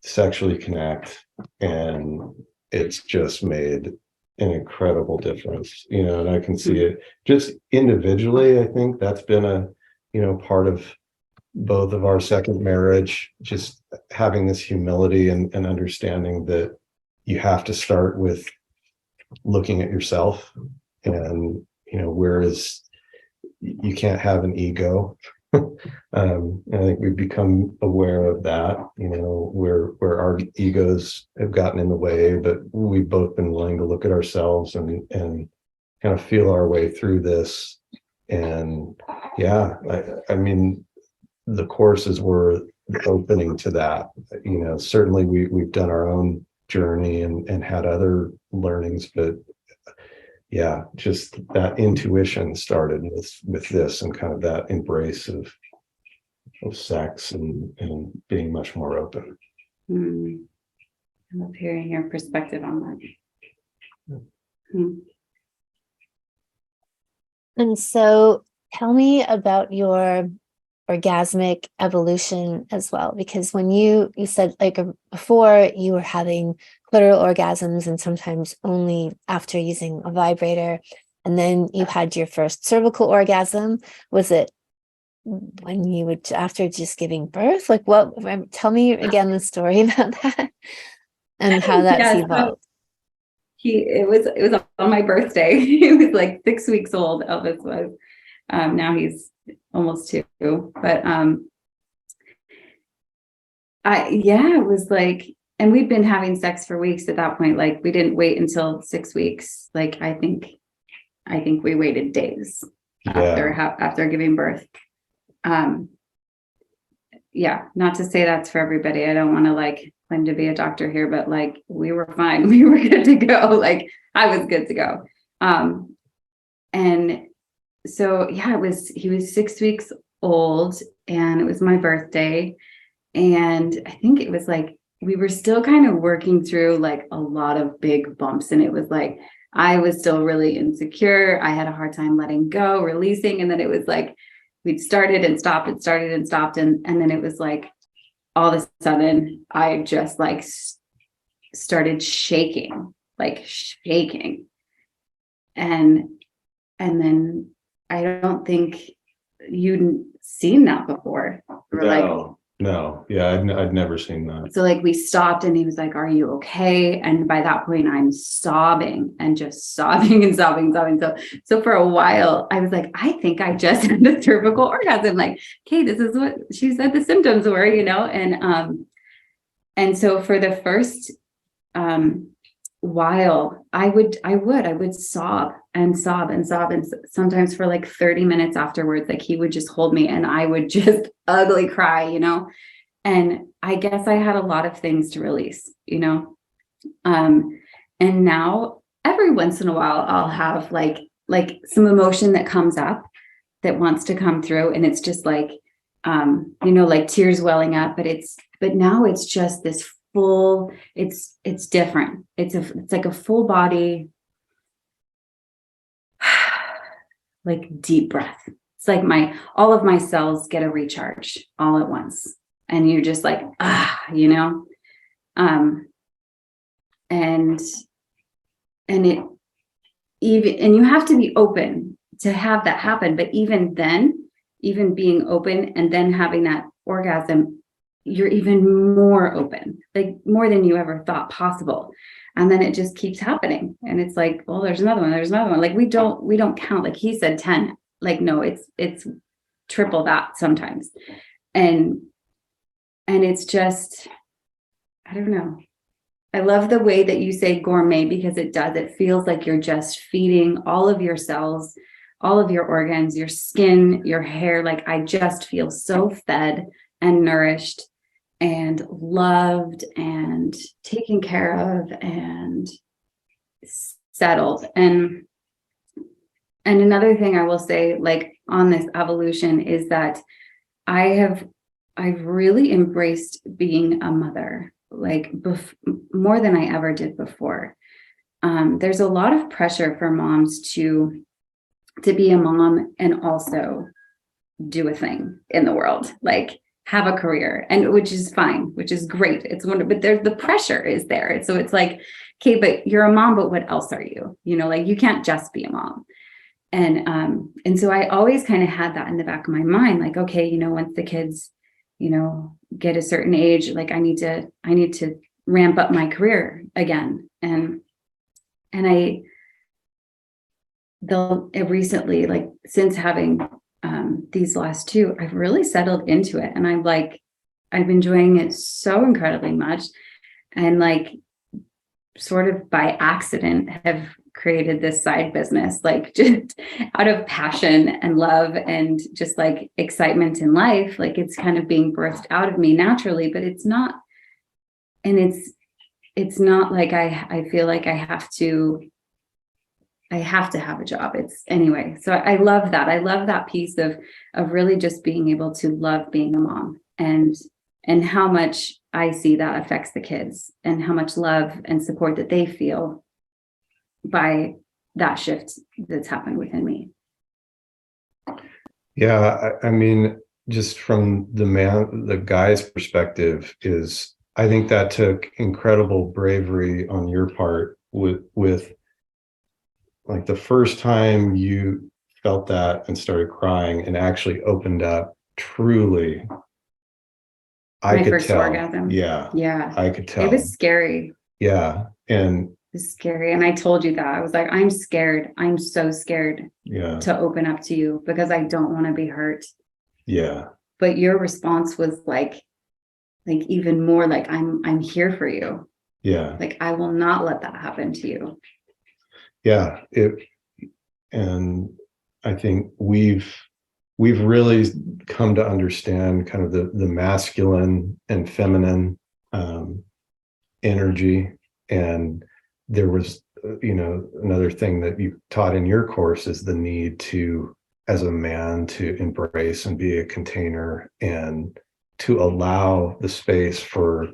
sexually connect. And it's just made an incredible difference, and I can see it just individually. I think that's been a part of both of our second marriage, just having this humility and understanding that you have to start with looking at yourself. And whereas you can't have an ego. And I think we've become aware of that, where our egos have gotten in the way, but we've both been willing to look at ourselves and kind of feel our way through this. And I mean, the courses were opening to that. Certainly we've done our own journey and had other learnings, but just that intuition started with this and kind of that embrace of sex and being much more open. I love hearing your perspective on that. And so tell me about your orgasmic evolution as well, because when you said like before you were having clitoral orgasms and sometimes only after using a vibrator, and then you had your first cervical orgasm. Was it when you would after just giving birth? Like tell me again the story about that and how that's evolved. It was on my birthday. He was like 6 weeks old. Elvis was. Now he's almost 2. But it was like, and we'd been having sex for weeks at that point. Like we didn't wait until 6 weeks. Like I think we waited days after giving birth. Not to say that's for everybody. I don't want to like claim to be a doctor here, but like we were fine. We were good to go. Like I was good to go. And so he was 6 weeks old and it was my birthday. And I think it was like, we were still kind of working through like a lot of big bumps. And it was like, I was still really insecure. I had a hard time letting go, releasing. And then it was like, we'd started and stopped and started and stopped. And then it was like, all of a sudden I just like started shaking. And then I don't think you'd seen that before. No. Yeah, I'd never seen that. So like we stopped and he was like, "Are you okay?" And by that point I'm sobbing and just sobbing and sobbing. So for a while I was like, I think I just had a cervical orgasm. Like, okay, this is what she said the symptoms were, and so for the first while I would sob and sometimes for like 30 minutes afterwards, like he would just hold me and I would just ugly cry, and I guess I had a lot of things to release, and now every once in a while I'll have like some emotion that comes up that wants to come through, and it's just like like tears welling up, but now it's just this full, it's different. It's like a full body, like deep breath. It's like all of my cells get a recharge all at once. And you're just like, you know, and it even, and you have to be open to have that happen. But even then, even being open and then having that orgasm, you're even more open, like more than you ever thought possible. And then it just keeps happening. And it's like, well, there's another one. Like we don't count. Like he said 10, like, no, it's triple that sometimes. And it's just, I don't know. I love the way that you say gourmet, because it does. It feels like you're just feeding all of your cells, all of your organs, your skin, your hair. Like I just feel so fed and nourished and loved and taken care of and settled. And another thing I will say, like on this evolution, is that I've really embraced being a mother, like more than I ever did before. There's a lot of pressure for moms to be a mom and also do a thing in the world, like have a career, and which is fine, which is great. It's wonderful, but the pressure is there. So it's like, okay, but you're a mom, but what else are you? You know, like you can't just be a mom. And so I always kind of had that in the back of my mind, like, okay, you know, once the kids, you know, get a certain age, like I need to ramp up my career again. And recently, like since having these last two, I've really settled into it, and I'm enjoying it so incredibly much, and like sort of by accident have created this side business, like just out of passion and love and just like excitement in life. Like it's kind of being birthed out of me naturally, but it's not, and it's not like I feel like I have to have a job. It's anyway. So I love that. I love that piece of really just being able to love being a mom, and how much I see that affects the kids, and how much love and support that they feel by that shift that's happened within me. Yeah, I mean, just from the guy's perspective, is I think that took incredible bravery on your part with like the first time you felt that and started crying and actually opened up truly. I could tell. Orgasm. Yeah. Yeah. I could tell. It was scary. Yeah. And it's scary. And I told you that. I was like, I'm scared. I'm so scared to open up to you because I don't want to be hurt. Yeah. But your response was like even more like, I'm here for you. Yeah. Like, I will not let that happen to you. Yeah. And I think we've really come to understand kind of the masculine and feminine energy. And there was, another thing that you taught in your course is the need to, as a man, to embrace and be a container and to allow the space for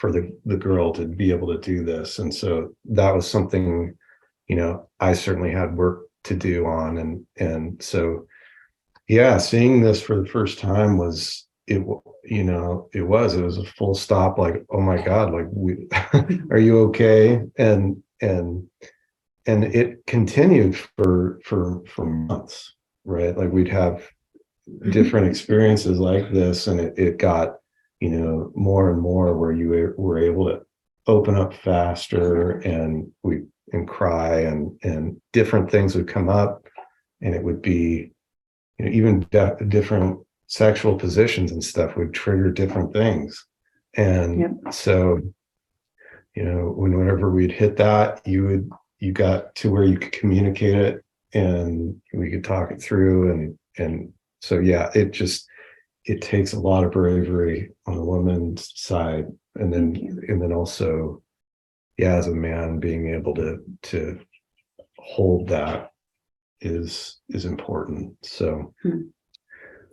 the girl to be able to do this. And so that was something, I certainly had work to do on. And so, yeah, seeing this for the first time was, it was a full stop, like, oh my God, like, are you okay? And it continued for months, right? Like we'd have different experiences like this, and it got, more and more where you were able to open up faster, and cry, and different things would come up, and it would be, even different sexual positions and stuff would trigger different things. And so, whenever we'd hit that, you got to where you could communicate it and we could talk it through. And so, yeah, it takes a lot of bravery on the woman's side. And then also, yeah, as a man, being able to hold that is important. So,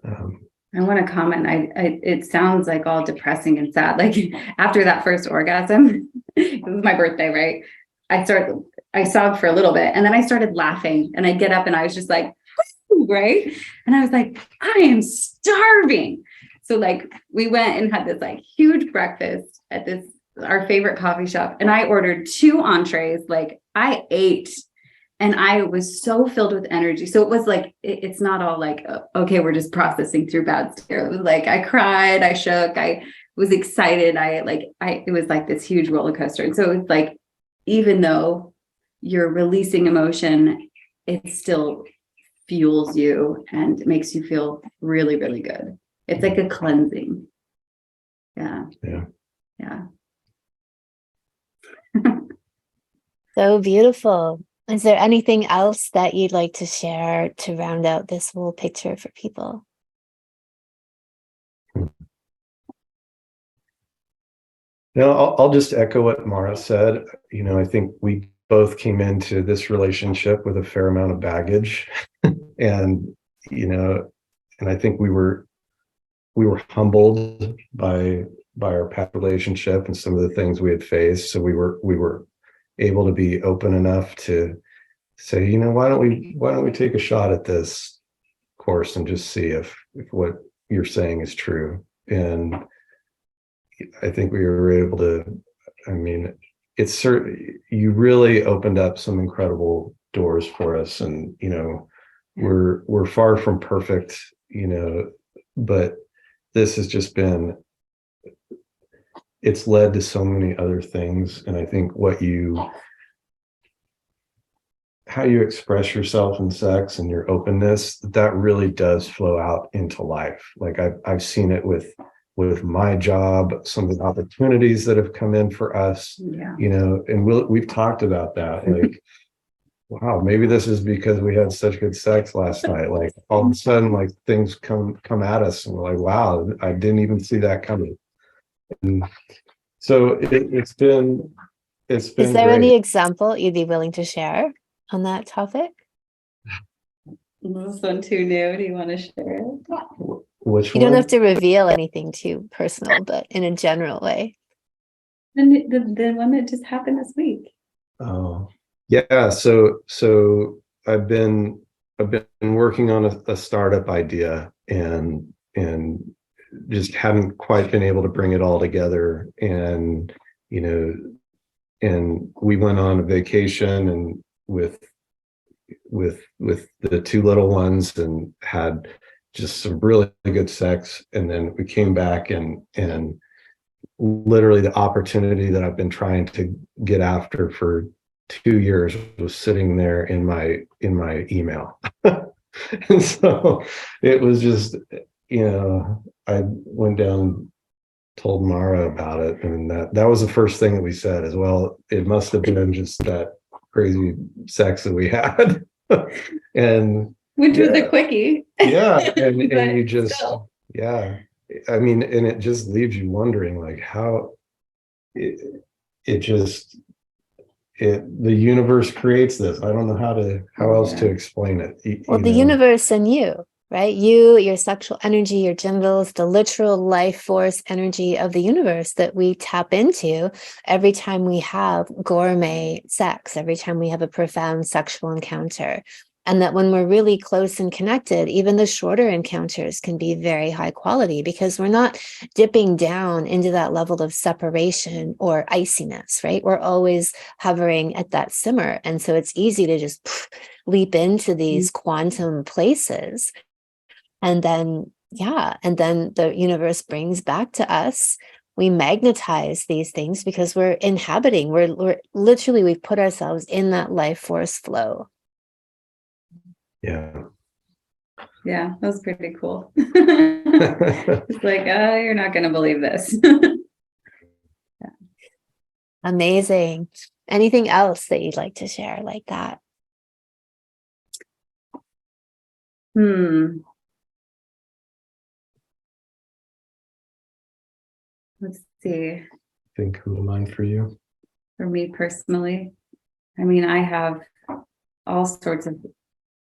I want to comment. It sounds like all depressing and sad. Like after that first orgasm, it was my birthday, right? I sobbed for a little bit, and then I started laughing, and I'd get up and I was just like, right? And I was like, I am starving. So like we went and had this like huge breakfast at this our favorite coffee shop, and I ordered 2 entrees. Like I ate, and I was so filled with energy. So it was like it's not all like okay, we're just processing through bad scare. It was like I cried, I shook, I was excited. It was like this huge roller coaster. And so it's like even though you're releasing emotion, it still fuels you and makes you feel really, really good. It's like a cleansing. Yeah. Yeah. Yeah. So beautiful. Is there anything else that you'd like to share to round out this whole picture for people? No, I'll just echo what Mara said. I think we both came into this relationship with a fair amount of baggage, and and I think we were humbled by our past relationship and some of the things we had faced. So we were able to be open enough to say, why don't we take a shot at this course and just see if what you're saying is true. And I think we were able to, it's certain you really opened up some incredible doors for us. And, we're far from perfect, but this has just been, it's led to so many other things. And I think how you express yourself in sex and your openness, that really does flow out into life. Like I've seen it with my job, some of the opportunities that have come in for us, and we've talked about that. Like, wow, maybe this is because we had such good sex last night. Like all of a sudden, like things come at us and we're like, wow, I didn't even see that coming. And so it's been Is there great. any example you'd be willing to share on that topic? This one too new. Do you want to share it? Which You one? don't have to reveal anything too personal, but in a general way. The one that just happened this week. Oh, yeah. So I've been working on a startup idea and just haven't quite been able to bring it all together. And and we went on a vacation and with the 2 little ones and had just some really good sex. And then we came back and literally the opportunity that I've been trying to get after for 2 years was sitting there in my email. And so it was just, I went down, told Mara about it, and that was the first thing that we said as well. It must have been just that crazy sex that we had. And which was a quickie. Yeah. And you just, still. yeah. And it just leaves you wondering like how the universe creates this. I don't know how else to explain it. Well, the universe and you, right? Your sexual energy, your genitals, the literal life force energy of the universe that we tap into every time we have gourmet sex, every time we have a profound sexual encounter. And that when we're really close and connected, even the shorter encounters can be very high quality because we're not dipping down into that level of separation or iciness, right? We're always hovering at that simmer. And so it's easy to just leap into these quantum places. And then, the universe brings back to us. We magnetize these things because we're inhabiting, we're literally, we've put ourselves in that life force flow. Yeah. Yeah, that was pretty cool. It's like, you're not going to believe this. Yeah. Amazing. Anything else that you'd like to share like that? Let's see. Think who am I for you? For me personally, I have all sorts of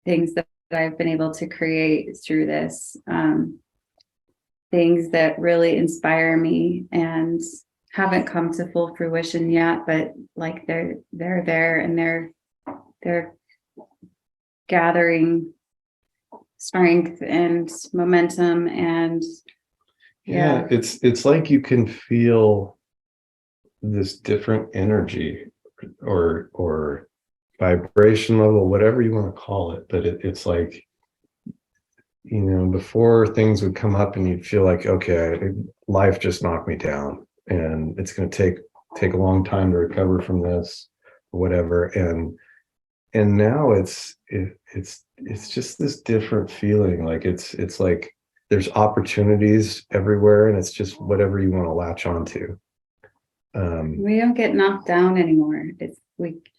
things that I've been able to create through this, things that really inspire me and haven't come to full fruition yet, but like they're there and they're gathering strength and momentum and Yeah, it's like you can feel this different energy or vibration level, whatever you want to call it. But it's like, before things would come up and you'd feel like, okay, life just knocked me down and it's going to take a long time to recover from this or whatever. And now it's just this different feeling. Like it's like there's opportunities everywhere and it's just whatever you want to latch onto. we don't get knocked down anymore.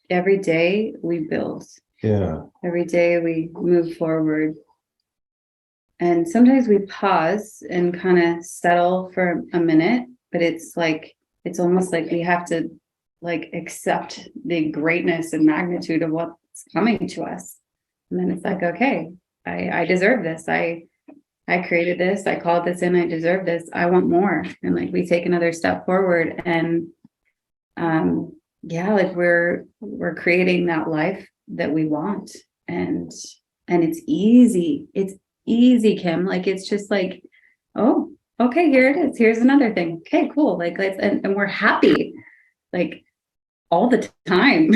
Every day we build. Yeah. Every day we move forward. And sometimes we pause and kind of settle for a minute, but it's almost like we have to like accept the greatness and magnitude of what's coming to us. And then it's like, okay, I deserve this. I created this. I called this in. I deserve this. I want more. And like we take another step forward and yeah, like we're creating that life that we want. And it's easy. It's easy, Kim. Like it's just like, oh, okay, here it is. Here's another thing. Okay, cool. Like and we're happy like all the time.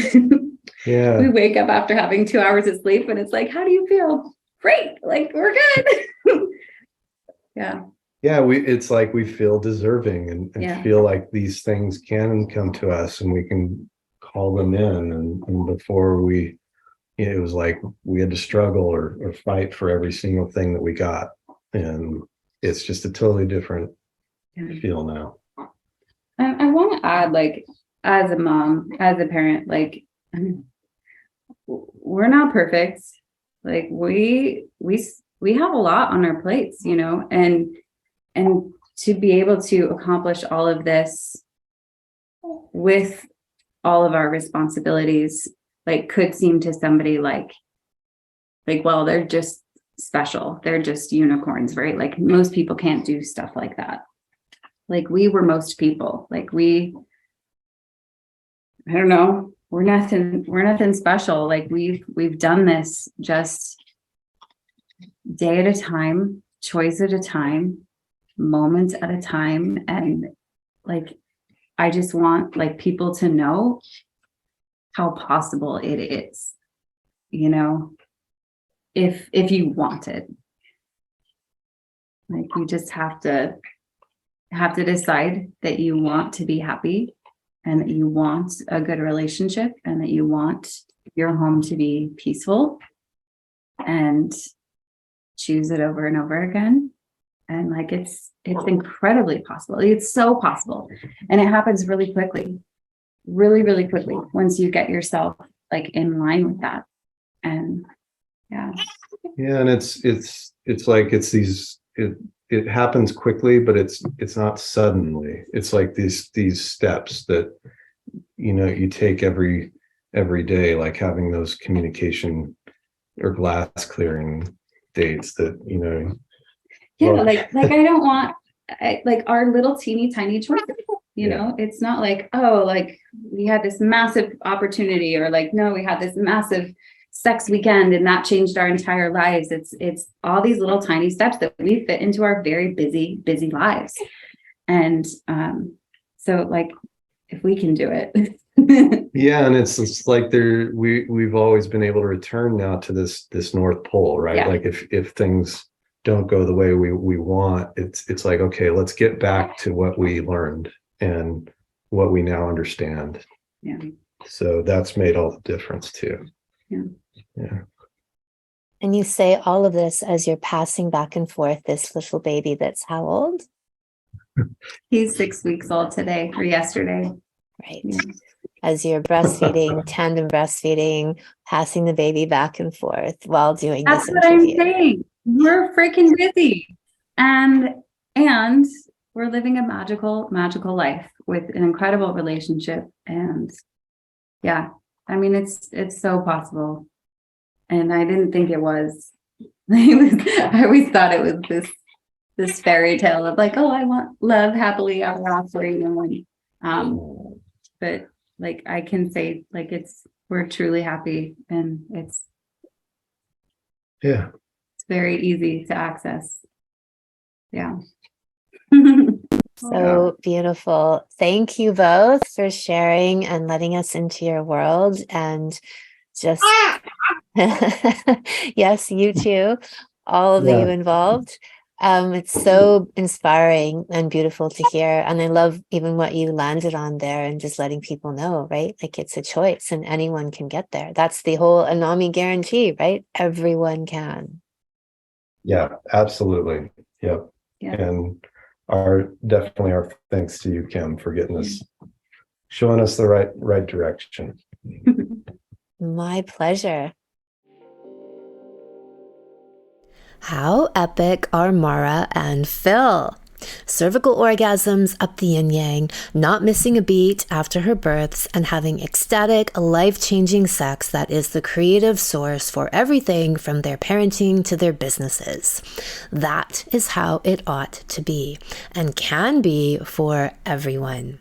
Yeah. We wake up after having 2 hours of sleep and it's like, how do you feel? Great. Like we're good. Yeah. Yeah, it's like we feel deserving and Yeah. feel like these things can come to us and we can call them in. And before it was like we had to struggle or fight for every single thing that we got. And it's just a totally different feel now. I want to add, like, as a mom, as a parent, like, we're not perfect. Like we have a lot on our plates, and to be able to accomplish all of this with all of our responsibilities, like could seem to somebody like, well, they're just special. They're just unicorns, right? Like most people can't do stuff like that. Like we were most people. Like I don't know, we're nothing special. Like we've done this just day at a time, choice at a time, moments at a time. And like, I just want like people to know how possible it is, if you want it. Like you just have to decide that you want to be happy and that you want a good relationship and that you want your home to be peaceful, and choose it over and over again. And like it's incredibly possible. It's so possible. And it happens really quickly, really, really quickly once you get yourself like in line with that. And yeah. Yeah, and it's like it happens quickly, but it's not suddenly. It's like these steps that you take every day, like having those communication or glass clearing dates that Yeah, well, like I don't want like our little teeny tiny choices, it's not like, oh, like we had this massive opportunity, or like, no, we had this massive sex weekend and that changed our entire lives. It's all these little tiny steps that we fit into our very busy lives. And so like if we can do it. yeah, and it's like we've always been able to return now to this North Pole, right? Yeah. Like if things don't go the way we want, it's like, okay, let's get back to what we learned and what we now understand. Yeah. So that's made all the difference too. Yeah. Yeah. And you say all of this as you're passing back and forth this little baby that's how old? He's 6 weeks old today or yesterday. Right. Yeah. As you're breastfeeding, tandem breastfeeding, passing the baby back and forth while doing That's this what I'm interview. saying. We're freaking busy. And we're living a magical life with an incredible relationship. And yeah, I mean, it's so possible. And I didn't think it was. I always thought it was this fairy tale of like, oh, I want love happily ever after, but like I can say like we're truly happy, and it's very easy to access. Yeah. So beautiful. Thank you both for sharing and letting us into your world, and just yes, you too, all of you involved. It's so inspiring and beautiful to hear. And I love even what you landed on there, and just letting people know, right? Like, it's a choice and anyone can get there. That's the whole Anami guarantee, right? Everyone can. Yeah, absolutely. Yep. Yeah. And definitely our thanks to you, Kim, for getting us, showing us the right direction. My pleasure. How epic are Mara and Phil? Cervical orgasms up the yin yang, not missing a beat after her births, and having ecstatic, life-changing sex that is the creative source for everything from their parenting to their businesses. That is how it ought to be, and can be for everyone.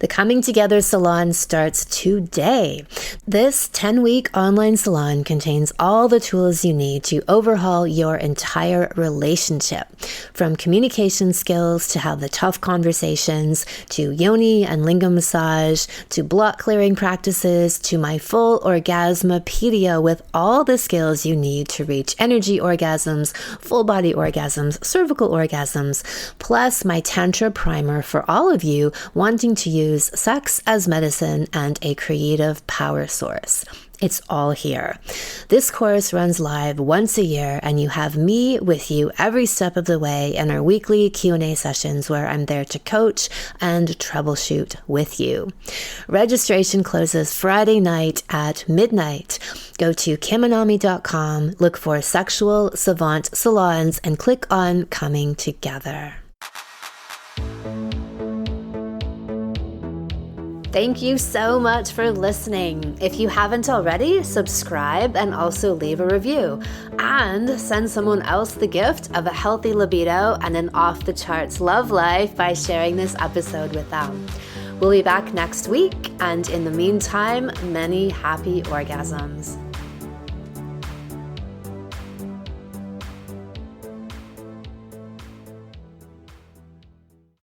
The Coming Together Salon starts today. This 10-week online salon contains all the tools you need to overhaul your entire relationship, from communication skills to have the tough conversations, to yoni and lingam massage, to block clearing practices, to my full Orgasmopedia with all the skills you need to reach energy orgasms, full body orgasms, cervical orgasms, plus my Tantra primer for all of you wanting to use sex as medicine and a creative power source. It's all here. This course runs live once a year, and you have me with you every step of the way in our weekly Q&A sessions, where I'm there to coach and troubleshoot with you. Registration closes Friday night at midnight. Go to kimanami.com, look for Sexual Savant Salons, and click on Coming Together. Thank you so much for listening. If you haven't already, subscribe and also leave a review. And send someone else the gift of a healthy libido and an off-the-charts love life by sharing this episode with them. We'll be back next week, and in the meantime, many happy orgasms.